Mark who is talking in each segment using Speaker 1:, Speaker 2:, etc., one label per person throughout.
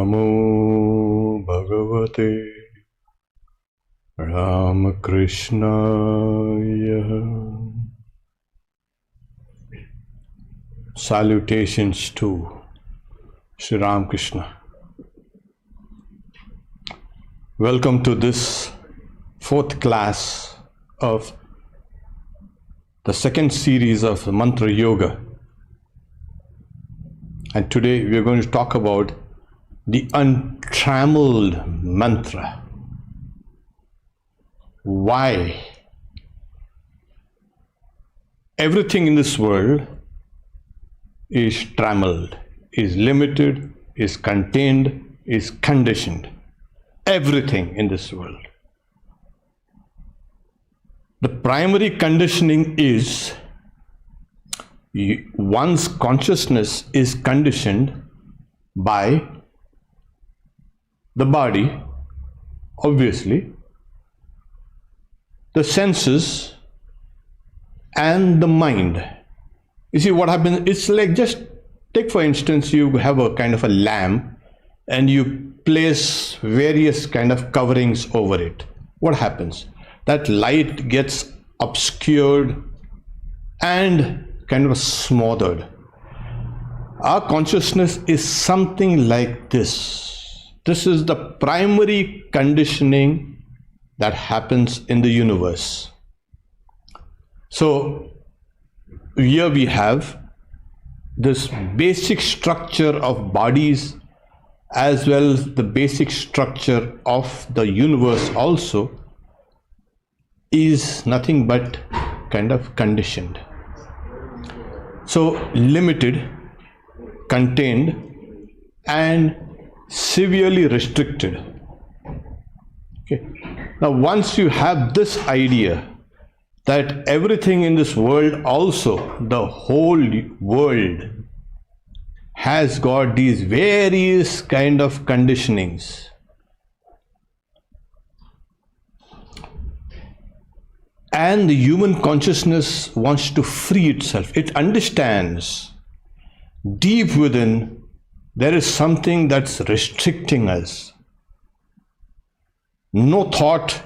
Speaker 1: Namo Bhagavate Ramakrishnaya. Salutations to Sri Ramakrishna. Welcome to this fourth class of the second series of Mantra Yoga. And today we are going to talk about the Untrammeled Mantra. Why? Everything in this world is trammeled, is limited, is contained, is conditioned. Everything in this world. The primary conditioning is one's consciousness is conditioned by the body, obviously, the senses, and the mind. You see what happens? It's like, just take for instance, you have a kind of a lamp and you place various kind of coverings over it. What happens? That light gets obscured and kind of smothered. Our consciousness is something like this. This is the primary conditioning that happens in the universe. So here we have this basic structure of bodies as well as the basic structure of the universe also is nothing but kind of conditioned. So limited, contained, and severely restricted. Okay. Now once you have this idea that everything in this world, also the whole world, has got these various kind of conditionings. And the human consciousness wants to free itself. It understands deep within there is something that's restricting us. No thought,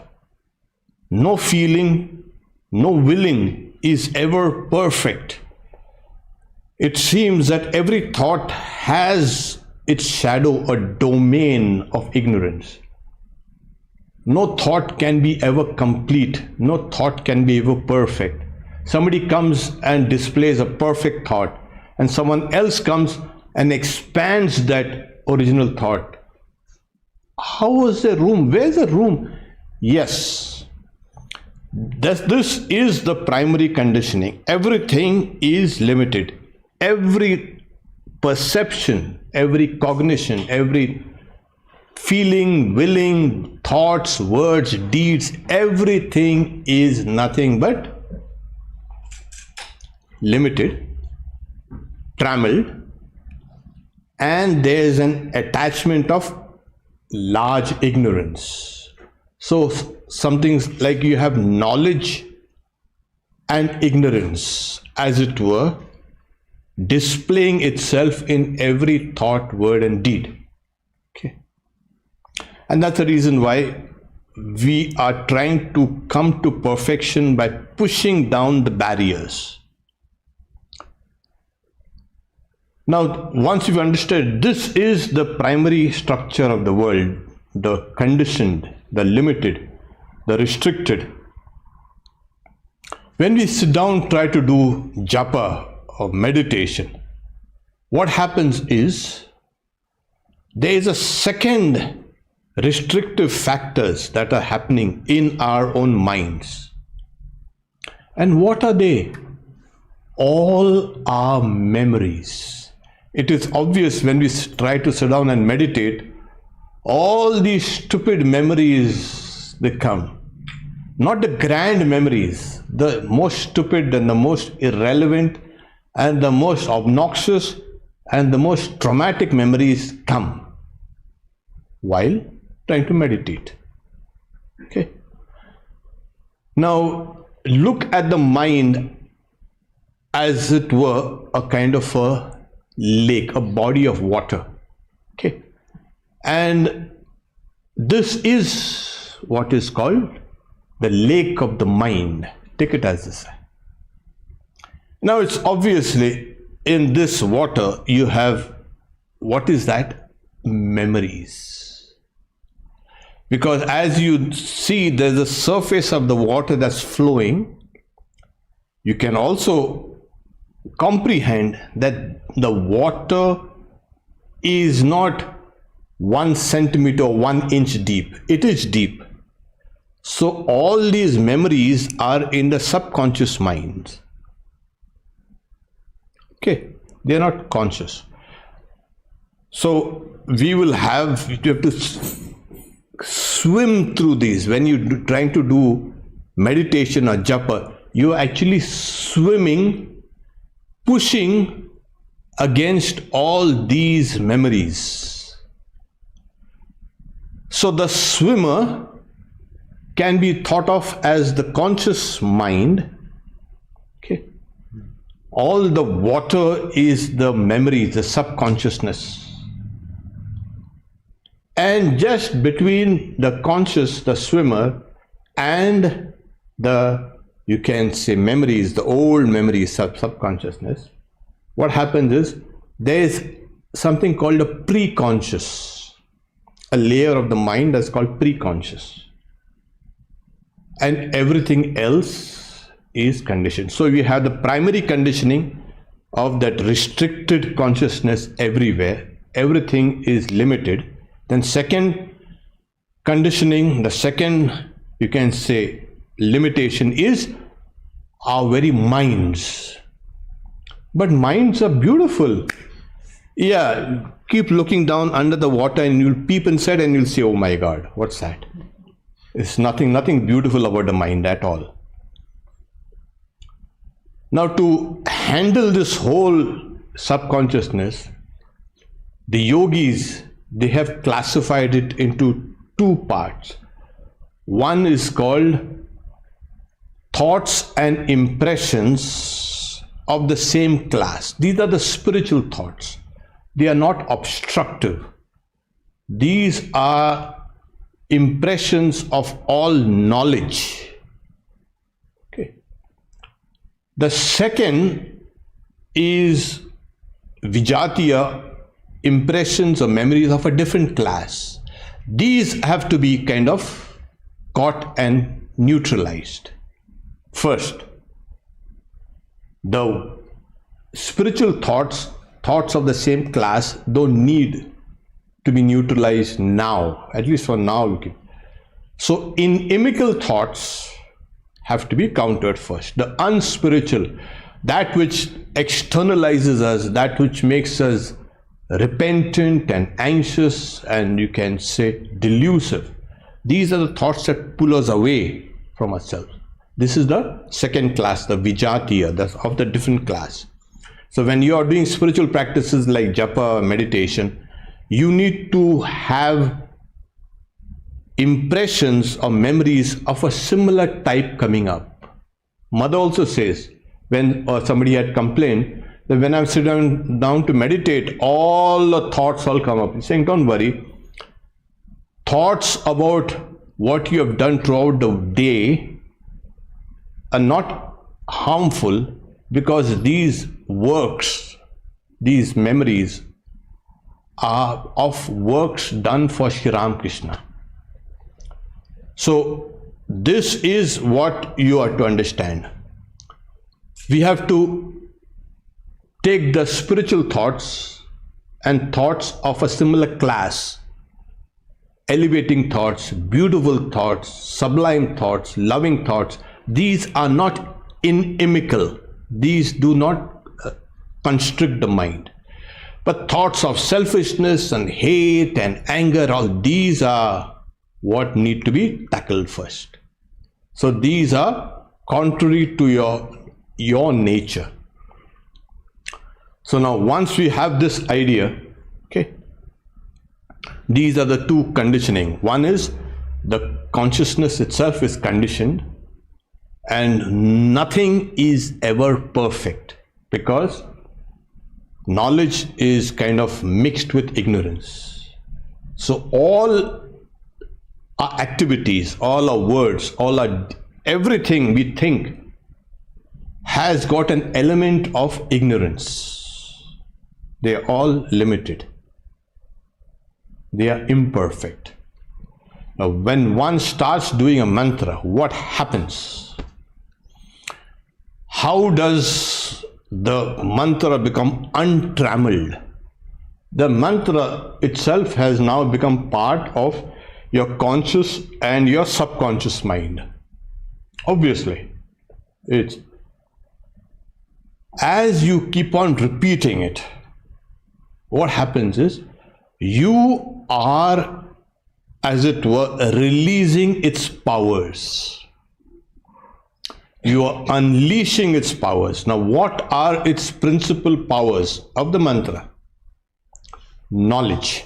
Speaker 1: no feeling, no willing is ever perfect. It seems that every thought has its shadow, a domain of ignorance. No thought can be ever complete. No thought can be ever perfect. Somebody comes and displays a perfect thought, and someone else comes and expands that original thought. How is the room? Where's the room? Yes. This is the primary conditioning. Everything is limited. Every perception, every cognition, every feeling, willing, thoughts, words, deeds, everything is nothing but limited, trammeled, and there is an attachment of large ignorance. So something like you have knowledge and ignorance, as it were, displaying itself in every thought, word, and deed. Okay. And that's the reason why we are trying to come to perfection by pushing down the barriers. Now, once you've understood this is the primary structure of the world, the conditioned, the limited, the restricted. When we sit down, try to do japa or meditation, what happens is there is a second restrictive factors that are happening in our own minds. And what are they? All our memories. It is obvious when we try to sit down and meditate, all these stupid memories, they come. Not the grand memories, the most stupid and the most irrelevant and the most obnoxious and the most traumatic memories come while trying to meditate. Okay. Now look at the mind as it were a kind of a lake, a body of water. Okay. And this is what is called the lake of the mind. Take it as this. Now it's obviously in this water you have, what is that? Memories. Because as you see, there's a surface of the water that's flowing. You can also comprehend that the water is not 1 centimeter or 1 inch deep. It is deep. So all these memories are in the subconscious mind. Okay, they are not conscious. So you have to swim through these. When you're trying to do meditation or japa, you're actually swimming, pushing against all these memories. So the swimmer can be thought of as the conscious mind. Okay. All the water is the memories, the subconsciousness. And just between the conscious, the swimmer, and the, you can say, memories, the old memories, subconsciousness, what happens is there is something called a pre-conscious, a layer of the mind that's called pre-conscious. And everything else is conditioned. So we have the primary conditioning of that restricted consciousness everywhere. Everything is limited. Then second conditioning, the second, you can say, limitation is our very minds. But minds are beautiful. Yeah, keep looking down under the water and you'll peep inside and you'll say, oh my God, what's that? It's nothing beautiful about the mind at all. Now to handle this whole subconsciousnness, the yogis, they have classified it into 2 parts. One is called thoughts and impressions of the same class. These are the spiritual thoughts. They are not obstructive. These are impressions of all knowledge. Okay. The second is Vijatiya, impressions or memories of a different class. These have to be kind of caught and neutralized. First, the spiritual thoughts of the same class don't need to be neutralized now, at least for now. So inimical thoughts have to be countered first. The unspiritual, that which externalizes us, that which makes us repentant and anxious and you can say delusive. These are the thoughts that pull us away from ourselves. This is the second class, the Vijatiya, that's of the different class. So when you are doing spiritual practices like japa, meditation, you need to have impressions or memories of a similar type coming up. Mother also says, when somebody had complained, that when I'm sitting down to meditate, all the thoughts all come up. He's saying, don't worry. Thoughts about what you have done throughout the day are not harmful because these works, these memories are of works done for Shri Ram Krishna. So this is what you are to understand. We have to take the spiritual thoughts and thoughts of a similar class, elevating thoughts, beautiful thoughts, sublime thoughts, loving thoughts. These are not inimical. These do not constrict the mind. But thoughts of selfishness and hate and anger, all these are what need to be tackled first. So these are contrary to your nature. So now once we have this idea, okay, these are the 2 conditioning. One is the consciousness itself is conditioned and nothing is ever perfect because knowledge is kind of mixed with ignorance. So all our activities, all our words, everything we think has got an element of ignorance. They are all limited. They are imperfect. Now, when one starts doing a mantra, what happens? How does the mantra become untrammeled? The mantra itself has now become part of your conscious and your subconscious mind. Obviously, it's as you keep on repeating it, what happens is you are, as it were, releasing its powers. You are unleashing its powers. Now, what are its principal powers of the mantra? Knowledge.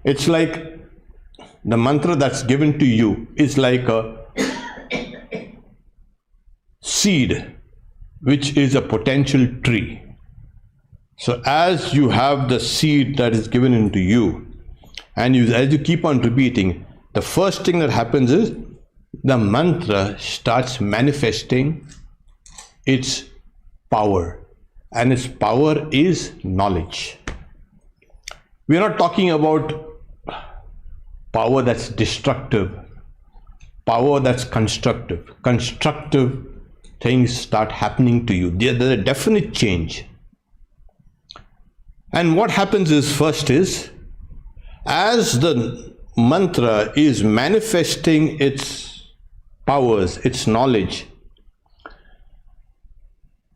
Speaker 1: It's like the mantra that's given to you is like a seed, which is a potential tree. So as you have the seed that is given into you, and as you keep on repeating, the first thing that happens is the mantra starts manifesting its power, and its power is knowledge. We are not talking about power that's destructive, power that's constructive. Constructive things start happening to you. There's a definite change. And what happens is, first is, as the mantra is manifesting its powers, its knowledge,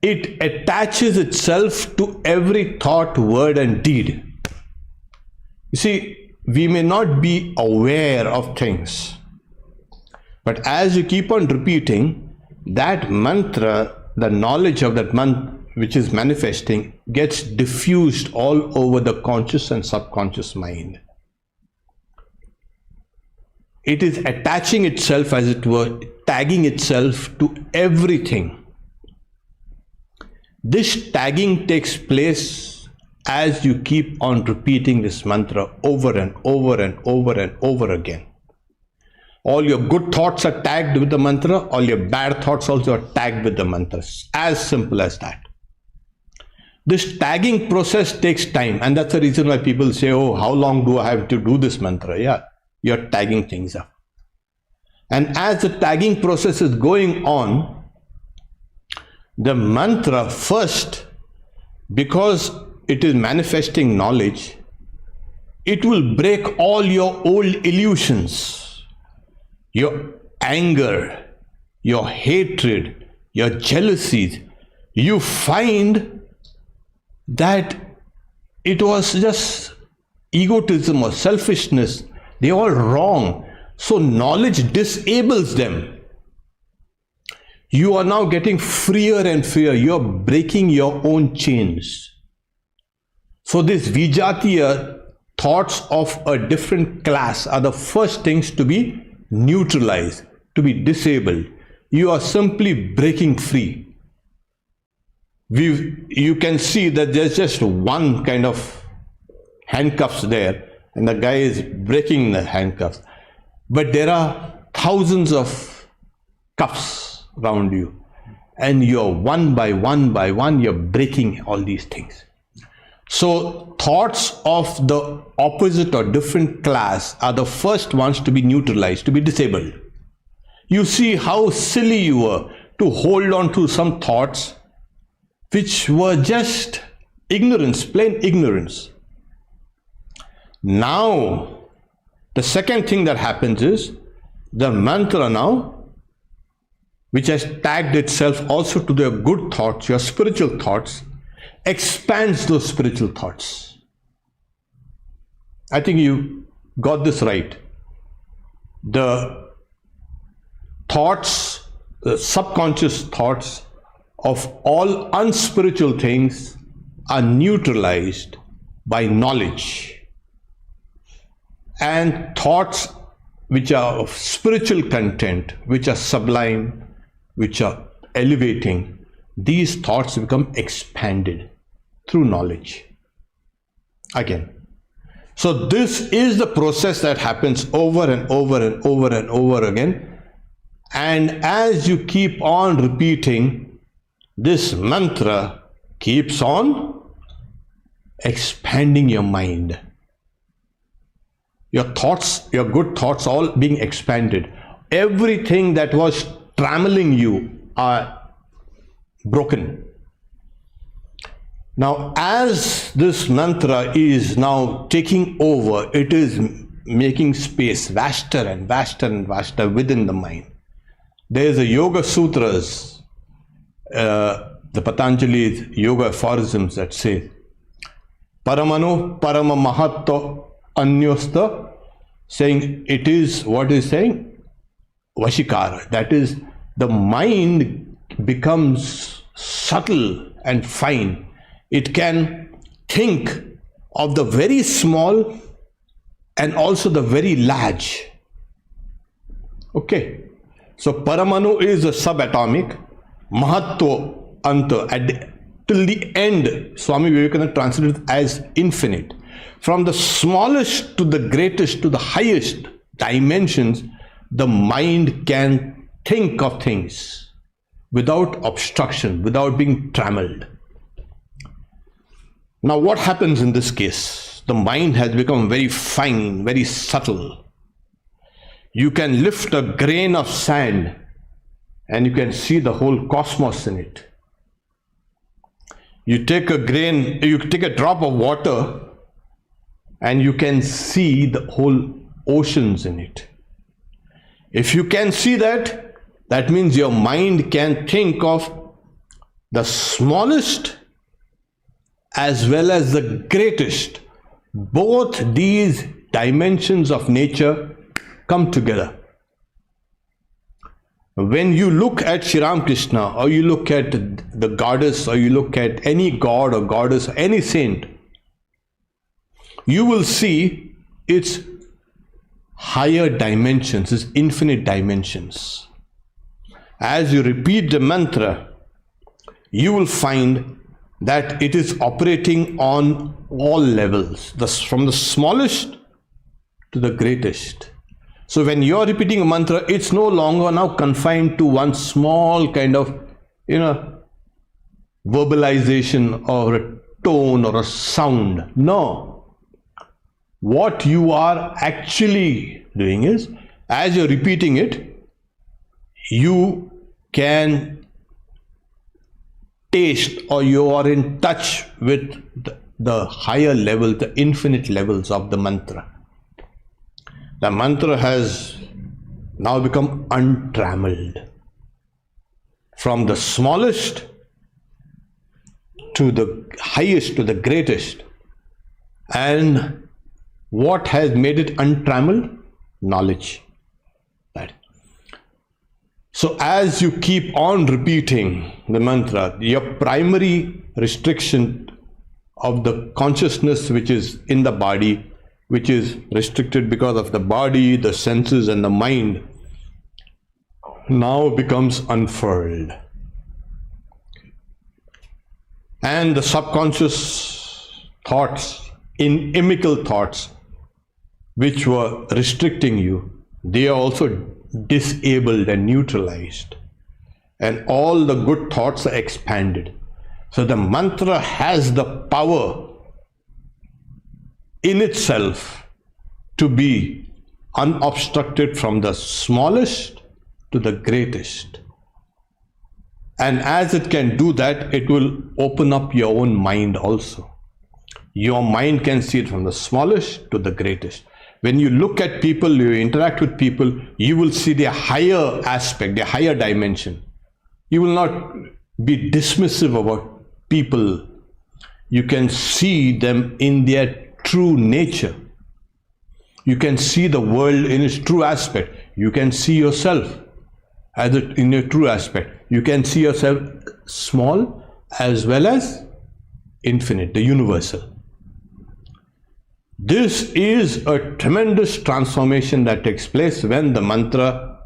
Speaker 1: it attaches itself to every thought, word, and deed. You see, we may not be aware of things, but as you keep on repeating, that mantra, the knowledge of that mantra which is manifesting, gets diffused all over the conscious and subconscious mind. It is attaching itself, as it were, tagging itself to everything. This tagging takes place as you keep on repeating this mantra over and over and over and over again. All your good thoughts are tagged with the mantra, all your bad thoughts also are tagged with the mantra. As simple as that. This tagging process takes time, and that's the reason why people say, oh, how long do I have to do this mantra? Yeah, you're tagging things up. And as the tagging process is going on, the mantra first, because it is manifesting knowledge, it will break all your old illusions, your anger, your hatred, your jealousies. You find that it was just egotism or selfishness. They are all wrong. So knowledge disables them. You are now getting freer and freer. You are breaking your own chains. So these Vijatiya thoughts of a different class are the first things to be neutralized, to be disabled. You are simply breaking free. You can see that there's just one kind of handcuffs there, and the guy is breaking the handcuffs. But there are thousands of cuffs around you, and you're one by one, you're breaking all these things. So thoughts of the opposite or different class are the first ones to be neutralized, to be disabled. You see how silly you were to hold on to some thoughts which were just ignorance, plain ignorance. Now, the second thing that happens is the mantra now, which has tagged itself also to the good thoughts, your spiritual thoughts, expands those spiritual thoughts. I think you got this right. The thoughts, the subconscious thoughts of all unspiritual things are neutralized by knowledge. And thoughts which are of spiritual content, which are sublime, which are elevating, these thoughts become expanded. through knowledge. Again. So this is the process that happens over and over and over and over again. And as you keep on repeating, this mantra keeps on expanding your mind. Your thoughts, your good thoughts, all being expanded. Everything that was trammeling you are broken. Now, as this mantra is now taking over, it is making space vaster and vaster and vaster within the mind. There is a Yoga Sutras, the Patanjali's yoga aphorisms that say, Paramano Parama Mahatto Anyosta, saying it is, what is saying? Vashikara. That is, the mind becomes subtle and fine. It can think of the very small and also the very large. Okay. So Paramanu is a subatomic, Mahatva Anta, till the end, Swami Vivekananda translated as infinite. From the smallest to the greatest to the highest dimensions, the mind can think of things without obstruction, without being trammeled. Now what happens in this case? The mind has become very fine, very subtle. You can lift a grain of sand and you can see the whole cosmos in it. You take a drop of water and you can see the whole oceans in it. If you can see that, that means your mind can think of the smallest as well as the greatest. Both these dimensions of nature come together. When you look at Sri Ram Krishna, or you look at the goddess, or you look at any god or goddess, any saint, you will see its higher dimensions, its infinite dimensions. As you repeat the mantra, you will find that it is operating on all levels, from the smallest to the greatest. So when you are repeating a mantra, it's no longer now confined to one small kind of, verbalization or a tone or a sound. No. What you are actually doing is, as you're repeating it, you can taste, or you are in touch with the higher level, the infinite levels of the mantra. The mantra has now become untrammeled. From the smallest to the highest to the greatest. And what has made it untrammeled? Knowledge. Right. So as you keep on repeating the mantra, your primary restriction of the consciousness which is in the body, which is restricted because of the body, the senses and the mind, now becomes unfurled. And the subconscious thoughts, inimical thoughts, which were restricting you, they are also disabled and neutralized. And all the good thoughts are expanded. So the mantra has the power in itself to be unobstructed from the smallest to the greatest. And as it can do that, it will open up your own mind also. Your mind can see it from the smallest to the greatest. When you look at people, you interact with people, you will see their higher aspect, their higher dimension. You will not be dismissive about people. You can see them in their true nature. You can see the world in its true aspect. You can see yourself as in your true aspect. You can see yourself small as well as infinite, the universal. This is a tremendous transformation that takes place when the mantra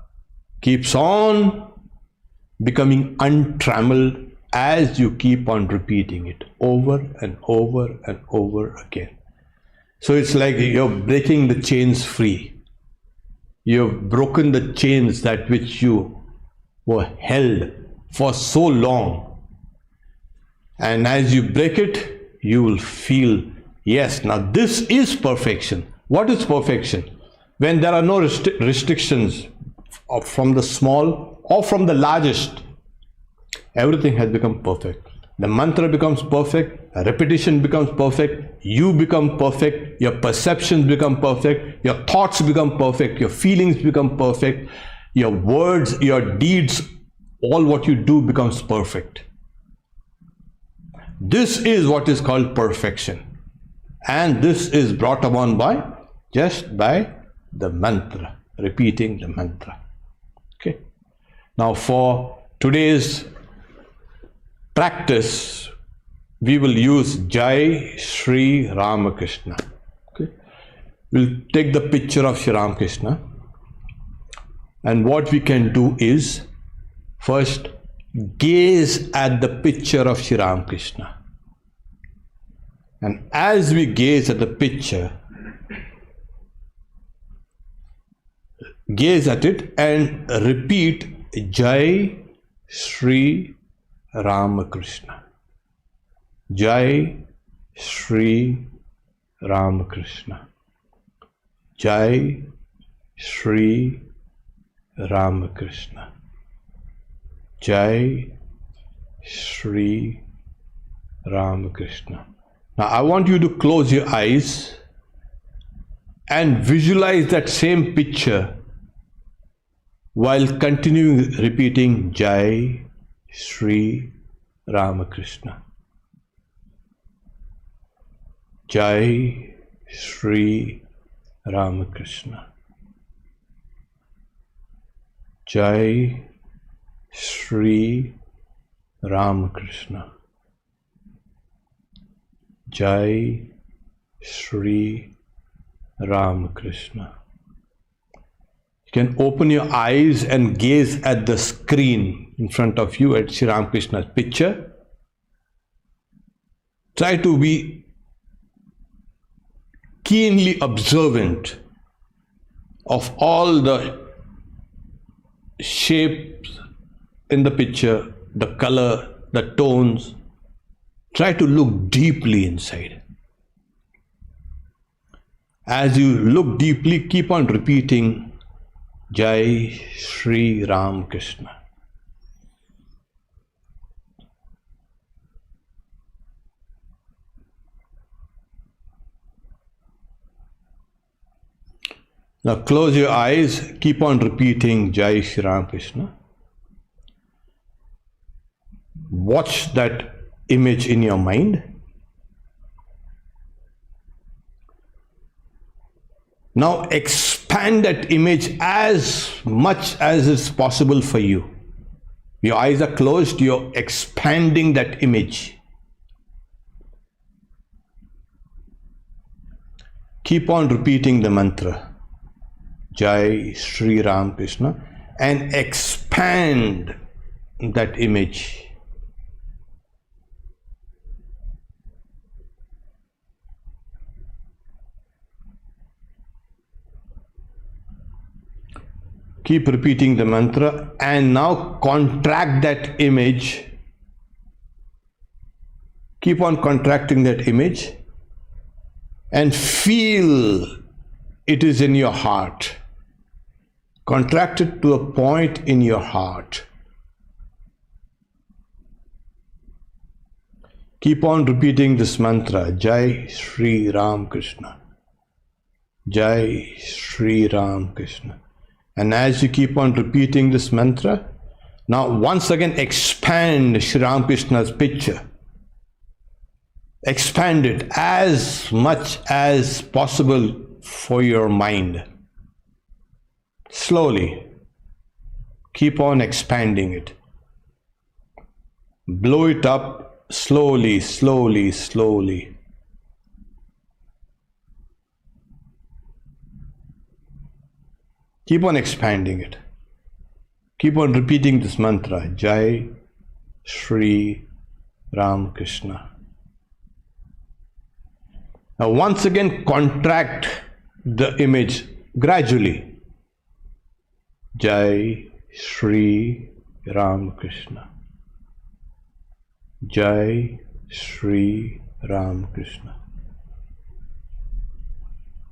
Speaker 1: keeps on becoming untrammeled as you keep on repeating it over and over and over again. So it's like you're breaking the chains free. You've broken the chains that which you were held for so long. And as you break it, you will feel, yes, now this is perfection. What is perfection? When there are no restrictions from the small or from the largest, everything has become perfect. The mantra becomes perfect, repetition becomes perfect, you become perfect, your perceptions become perfect, your thoughts become perfect, your feelings become perfect, your words, your deeds, all what you do becomes perfect. This is what is called perfection. And this is brought about by the mantra, repeating the mantra. Okay. Now for today's practice, we will use Jai Shri Ramakrishna. Okay. We'll take the picture of Shri Ramakrishna, and what we can do is first gaze at the picture of Shri Ramakrishna. And as we gaze at the picture, gaze at it and repeat Jai Shri Ramakrishna. Jai Shri Ramakrishna. Jai Shri Ramakrishna. Jai Shri Ramakrishna. Now I want you to close your eyes and visualize that same picture while continuing repeating Jai Shri Ramakrishna. Jai Shri Ramakrishna. Jai Shri Ramakrishna. Jai Shri Ramakrishna. You can open your eyes and gaze at the screen in front of you at Shri Ramakrishna's picture. Try to be keenly observant of all the shapes in the picture, the color, the tones. Try to look deeply inside. As you look deeply, keep on repeating Jai Shri Ramakrishna. Now close your eyes, keep on repeating Jai Shri Ramakrishna. Watch that image in your mind. Now expand that image as much as is possible for you. Your eyes are closed, you're expanding that image. Keep on repeating the mantra, Jai Shri Ramakrishna, and expand that image. Keep repeating the mantra and now contract that image. Keep on contracting that image and feel it is in your heart. Contract it to a point in your heart. Keep on repeating this mantra, Jai Shri Ramakrishna. Jai Shri Ramakrishna. And as you keep on repeating this mantra, now once again expand Shri Ramakrishna's picture. Expand it as much as possible for your mind. Slowly. Keep on expanding it. Blow it up slowly, slowly, slowly. Keep on expanding it. Keep on repeating this mantra, Jai Shri Ram Krishna. Now once again contract the image gradually. Jai Shri Ram Krishna. Jai Shri Ram Krishna.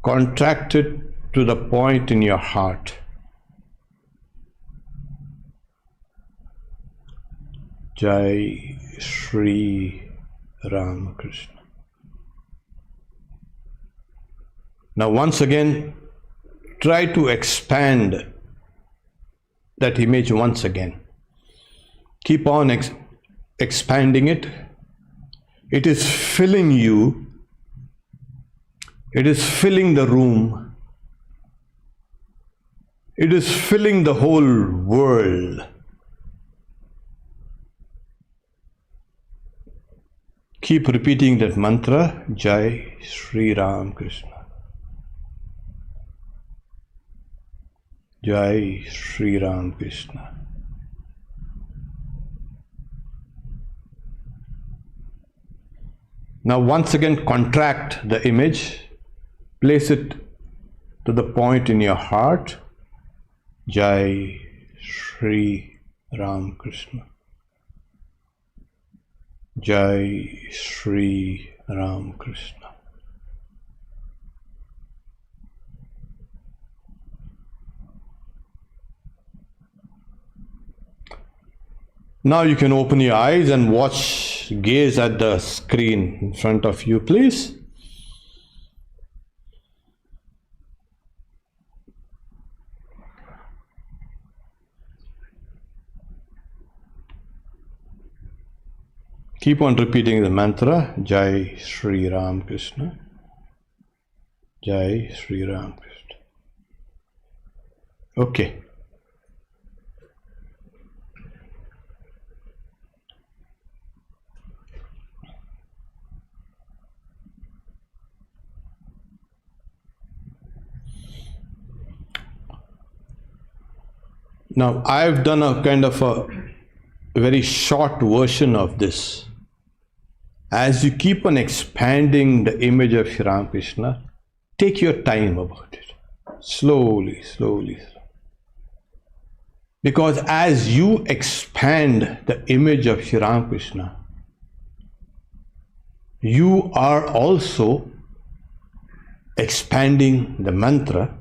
Speaker 1: Contract it to the point in your heart. Jai Shri Ram Krishna. Now once again, try to expand that image once again. Keep on expanding it. It is filling you. It is filling the room. It is filling the whole world. Keep repeating that mantra, Jai Shri Ram Krishna. Jai Shri Ram Krishna. Now once again contract the image, place it to the point in your heart, Jai Shri Ram Krishna. Jai Shri Ram Krishna. Now you can open your eyes and gaze at the screen in front of you, please. Keep on repeating the mantra, Jai Shri Ram Krishna. Jai Shri Ram Krishna. Okay. Now, I've done a kind of a very short version of this. As you keep on expanding the image of Shri Ram Krishna, take your time about it. Slowly, slowly, slowly. Because as you expand the image of Shri Ram Krishna, you are also expanding the mantra,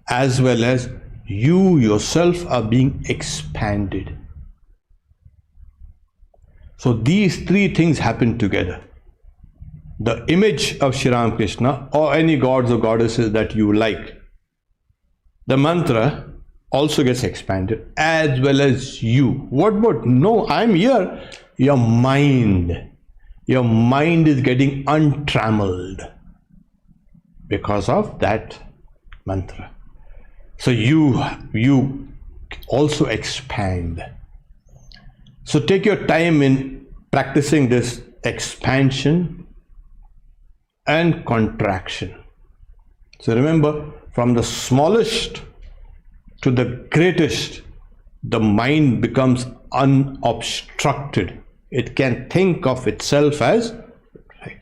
Speaker 1: as well as you yourself are being expanded. So these three things happen together. The image of Shri Ram Krishna or any gods or goddesses that you like, the mantra also gets expanded, as well as you. What about, no, I'm here. Your mind is getting untrammeled because of that mantra. So you also expand. So take your time in practicing this expansion and contraction. So remember, from the smallest to the greatest, the mind becomes unobstructed. It can think of itself as right.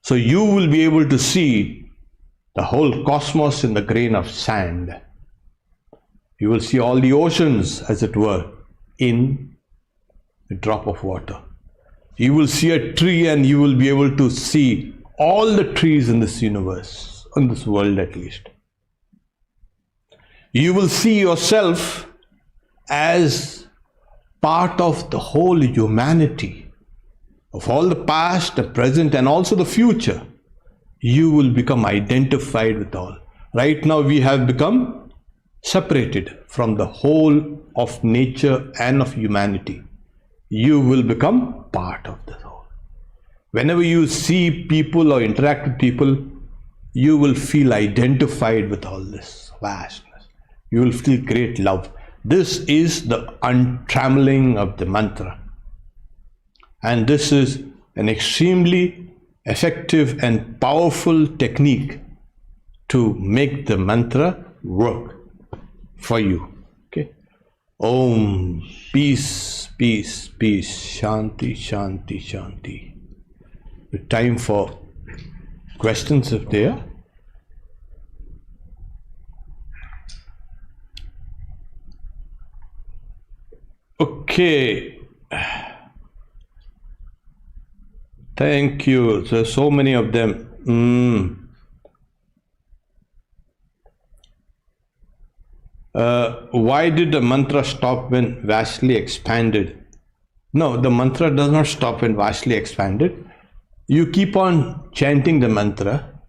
Speaker 1: So you will be able to see the whole cosmos in the grain of sand. You will see all the oceans, as it were, in a drop of water. You will see a tree and you will be able to see all the trees in this universe, in this world at least. You will see yourself as part of the whole humanity, of all the past, the present, and also the future. You will become identified with all. Right now we have become separated from the whole of nature and of humanity. You will become part of the whole. Whenever you see people or interact with people, you will feel identified with all this vastness. You will feel great love. This is the untrammeling of the mantra. And this is an extremely effective and powerful technique to make the mantra work for you. Okay. Om. Peace, peace, peace. Shanti, shanti, shanti. Time for questions if there are. Okay. Thank you. There's so many of them. Why did the mantra stop when vastly expanded? No, the mantra does not stop when vastly expanded. You keep on chanting the mantra.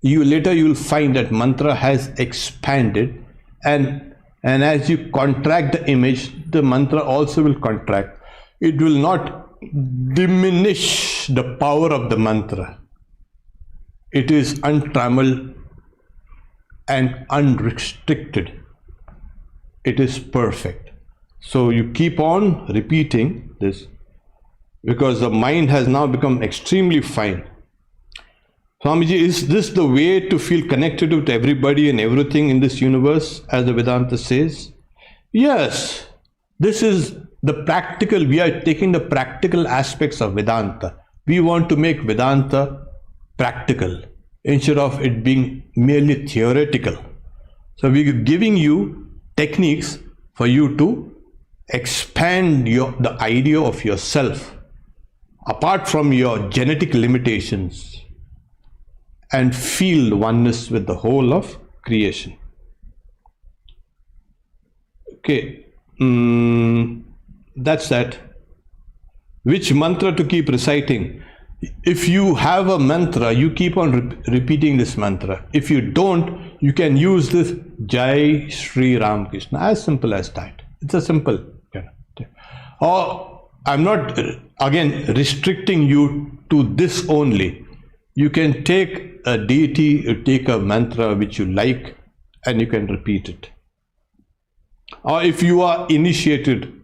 Speaker 1: Later you will find that mantra has expanded, and as you contract the image, the mantra also will contract. It will not diminish the power of the mantra. It is untrammeled and unrestricted. It is perfect. So you keep on repeating this because the mind has now become extremely fine. Swamiji, is this the way to feel connected with everybody and everything in this universe, as the Vedanta says? Yes, this is the practical. We are taking the practical aspects of Vedanta. We want to make Vedanta practical instead of it being merely theoretical. So we are giving you techniques for you to expand the idea of yourself apart from your genetic limitations and feel the oneness with the whole of creation. Okay, that's that. Which mantra to keep reciting? If you have a mantra, you keep on repeating this mantra. If you don't, you can use this Jai Sri Ram Krishna. As simple as that. It's a simple kind of thing. Or I'm not again restricting you to this only. You can take a deity, you take a mantra which you like, and you can repeat it. Or if you are initiated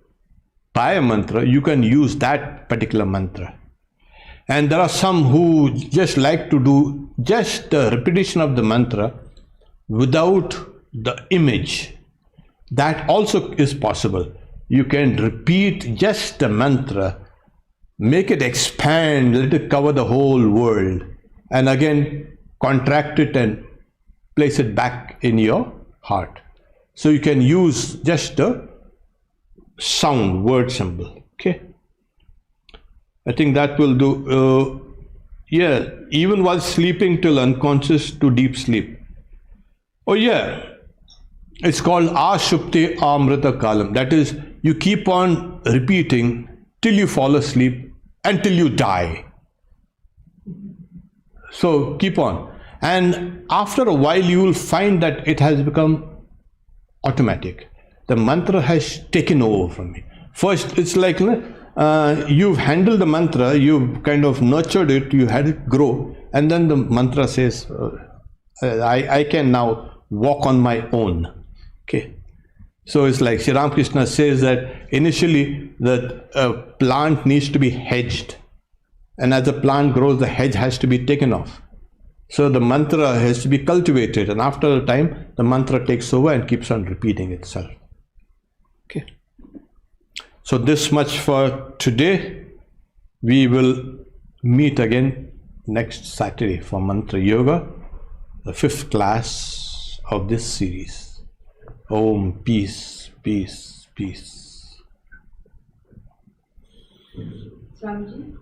Speaker 1: by a mantra, you can use that particular mantra. And there are some who just like to do just the repetition of the mantra without the image. That also is possible. You can repeat just the mantra, make it expand, let it cover the whole world, and again contract it and place it back in your heart. So you can use just the sound, word symbol. Okay. I think that will do. Yeah, even while sleeping till unconscious to deep sleep. Oh yeah, it's called Ashupte Amrita Kalam. That is, you keep on repeating till you fall asleep, until you die. So keep on. And after a while, you will find that it has become automatic. The mantra has taken over from me. First, it's like you've handled the mantra, you've kind of nurtured it, you had it grow, and then the mantra says, I can now walk on my own. Okay. So it's like Sri Ramakrishna says that initially the plant needs to be hedged, and as the plant grows, the hedge has to be taken off. So the mantra has to be cultivated, and after a time, the mantra takes over and keeps on repeating itself. Okay. So this much for today. We will meet again next Saturday for Mantra Yoga, the 5th class of this series. Om, peace, peace, peace.
Speaker 2: Swamiji?